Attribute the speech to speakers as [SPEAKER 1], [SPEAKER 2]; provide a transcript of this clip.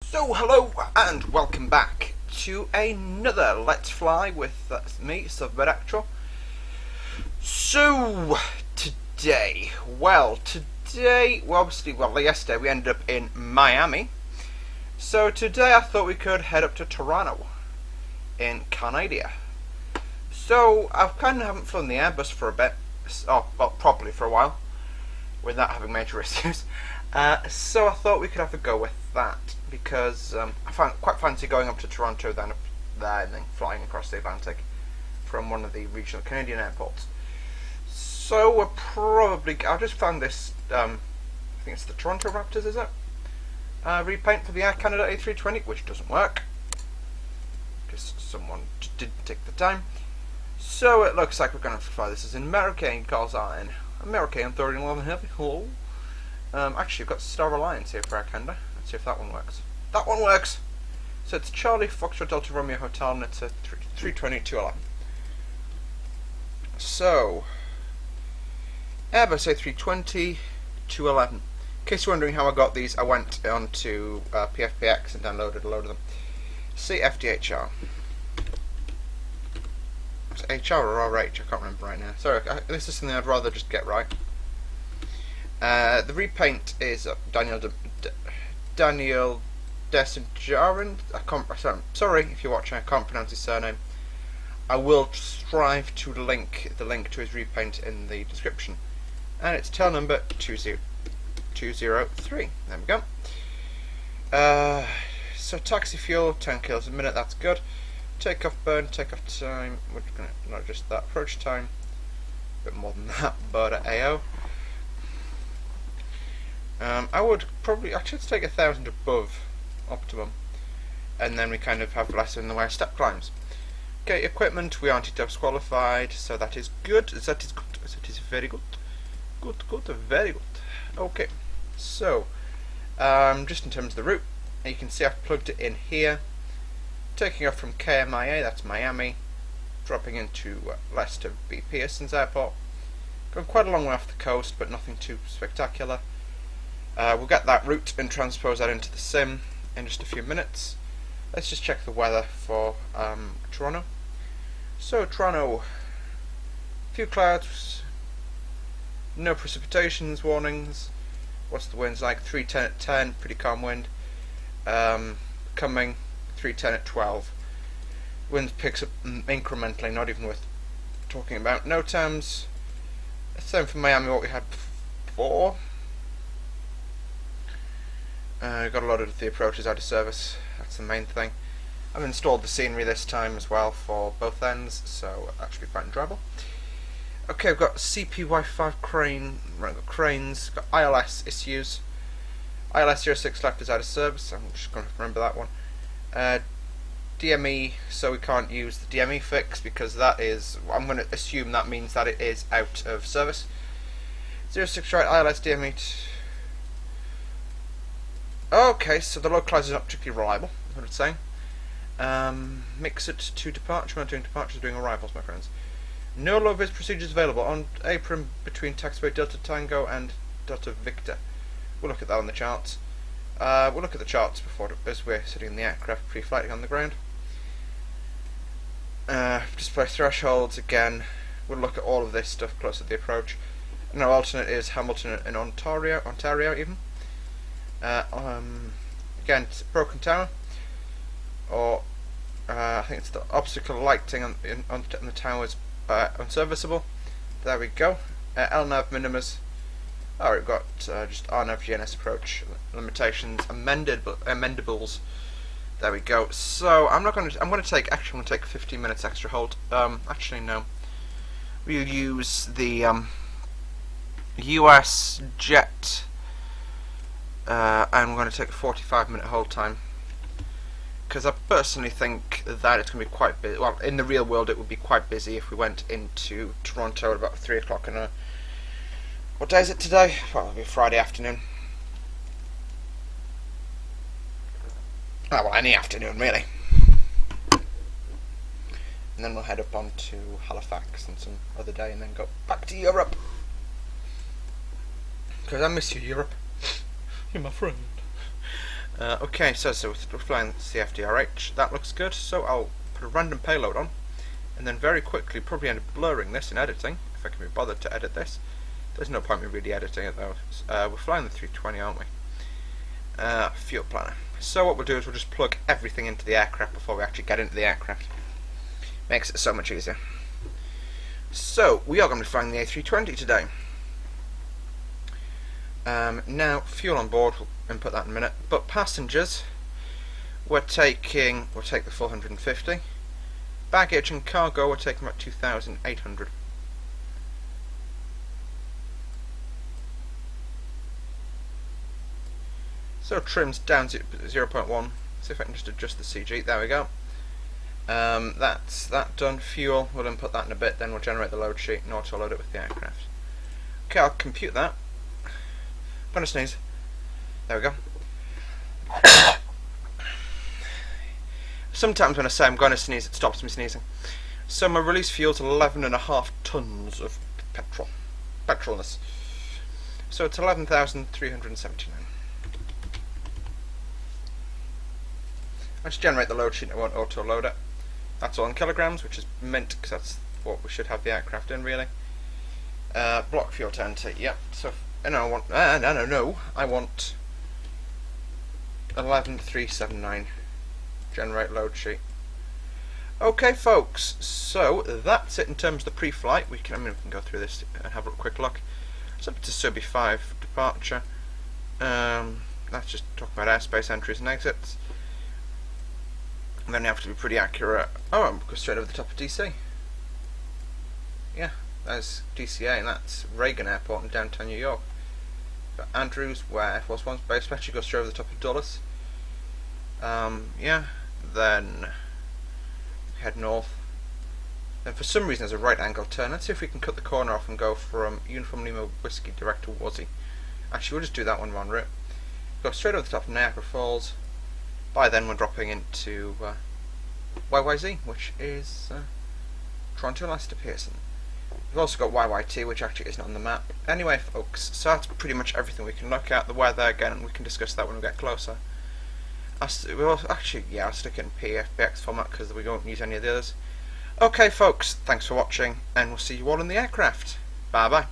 [SPEAKER 1] So hello and welcome back to another Let's Fly with me, Subscirbe. So yesterday we ended up in Miami. So today I thought we could head up to Toronto in Canada. So I kind of haven't flown the Airbus for a bit, properly for a while, without having major issues. So I thought we could have a go with that because I quite fancy going up to Toronto, then up there, and then flying across the Atlantic from one of the regional Canadian airports. So I just found this. I think it's the Toronto Raptors, is it? Repaint for the Air Canada A320, which doesn't work because someone didn't take the time. So it looks like we're going to fly this as an American calls in American 1311 Heavy. Hello. Actually, I've got Star Alliance here for Air Canada. Let's see if that one works. That one works! So it's Charlie Foxtrot Delta Romeo Hotel, and it's a 320-211. So, Airbus A320-211. In case you're wondering how I got these, I went onto PFPX and downloaded a load of them. CFDHR. It's HR or RH, I can't remember right now. Sorry, this is something I'd rather just get right. The repaint is Daniel Desenjaran. Sorry if you're watching, I can't pronounce his surname. I will strive to link the link to his repaint in the description. And it's tail number 20203. There we go. So taxi fuel, 10 kilos a minute, that's good. Takeoff burn, takeoff time, we're gonna not just that, approach time, a bit more than that, but AO. I would probably, let's take 1,000 above optimum, and then we kind of have less in the way of step climbs. Okay, equipment, we aren't ETOPS qualified, so that is good. That is very good. Very good. Okay, so just in terms of the route, you can see I've plugged it in here. Taking off from KMIA, that's Miami, dropping into Leicester B. Pearson's airport. Going quite a long way off the coast, but nothing too spectacular. We'll get that route and transpose that into the sim in just a few minutes. Let's just check the weather for Toronto. So Toronto, few clouds, no precipitations warnings. What's the winds like? 310 at 10, pretty calm wind. Coming 310 at 12. Wind picks up incrementally, not even worth talking about. No TAMs. Same for Miami, what we had before. Got a lot of the approaches out of service, that's the main thing. I've installed the scenery this time as well for both ends, so that should be quite enjoyable. Okay, we've got CPY5 crane, right, got cranes, got ILS issues. ILS 06 left is out of service, I'm just going to remember that one. DME, so we can't use the DME fix because that is, I'm going to assume that means that it is out of service. 06 right, ILS DME. Okay, so the localizer is not particularly reliable, is what it's saying. Mix it to departure. We're not doing departures, we're doing arrivals, my friends. No low vis procedures available on apron between taxiway Delta Tango and Delta Victor. We'll look at that on the charts. We'll look at the charts as we're sitting in the aircraft pre-flighting on the ground. Display thresholds again. We'll look at all of this stuff close to the approach. And our alternate is Hamilton and Ontario even. Again, it's Broken Tower, or I think it's the obstacle lighting on the tower is unserviceable. There we go. LNAV minimus. Oh, we've got just RNAV GNS approach limitations amendables. There we go. So I'm going to take 15 minutes extra hold. Actually no. We'll use the US jet. I'm going to take a 45-minute hold time because I personally think that it's going to be quite busy. Well, in the real world, it would be quite busy if we went into Toronto at about 3 o'clock. What day is it today? Well, it'll be Friday afternoon. Oh, well, any afternoon, really. And then we'll head up on to Halifax and some other day, and then go back to Europe. Because I miss you, Europe. You're my friend. Okay, so we're flying CFDRH. That looks good. So I'll put a random payload on, and then very quickly probably end up blurring this in editing if I can be bothered to edit this. There's no point in me really editing it though. We're flying the 320, aren't we? Fuel planner. So what we'll do is we'll just plug everything into the aircraft before we actually get into the aircraft. Makes it so much easier. So we are going to be flying the A320 today. Now fuel on board, we'll input that in a minute. But passengers, we'll take the 450. Baggage and cargo, we're taking about 2,800. So trim's down 0.1. See if I can just adjust the CG. There we go. That's that done. Fuel, we'll input that in a bit, then we'll generate the load sheet and auto load it with the aircraft. Okay, I'll compute that. I'm gonna sneeze. There we go. Sometimes when I say I'm going to sneeze, it stops me sneezing. So my release fuel's 11.5 tons of petrolness. So it's 11,379. I'll just generate the load sheet, I won't auto load it. That's all in kilograms, which is mint, because that's what we should have the aircraft in, really. Block fuel to enter, yep. So, I want 11,379. Generate load sheet. Okay, folks, so that's it in terms of the pre-flight. We can go through this and have a quick look. It's up to Subscirbe 5 departure. That's just talking about airspace entries and exits. And then you have to be pretty accurate. Oh, I'll go straight over the top of DC. Yeah, that's DCA, and that's Reagan Airport in downtown New York. Got Andrews, where Air Force One's based. Actually, go straight over the top of Dulles. Yeah, then head north. Then for some reason there's a right angle turn. Let's see if we can cut the corner off and go from Uniform Lima Whiskey direct to Wazzy. Actually, we'll just do that one en route. Go straight over the top of Niagara Falls. By then we're dropping into YYZ, which is Toronto Leicester Pearson. We've also got YYT, which actually isn't on the map. Anyway, folks, so that's pretty much everything we can look at. The weather, again, we can discuss that when we get closer. I'll stick it in PFBX format because we won't use any of the others. Okay, folks, thanks for watching, and we'll see you all in the aircraft. Bye bye.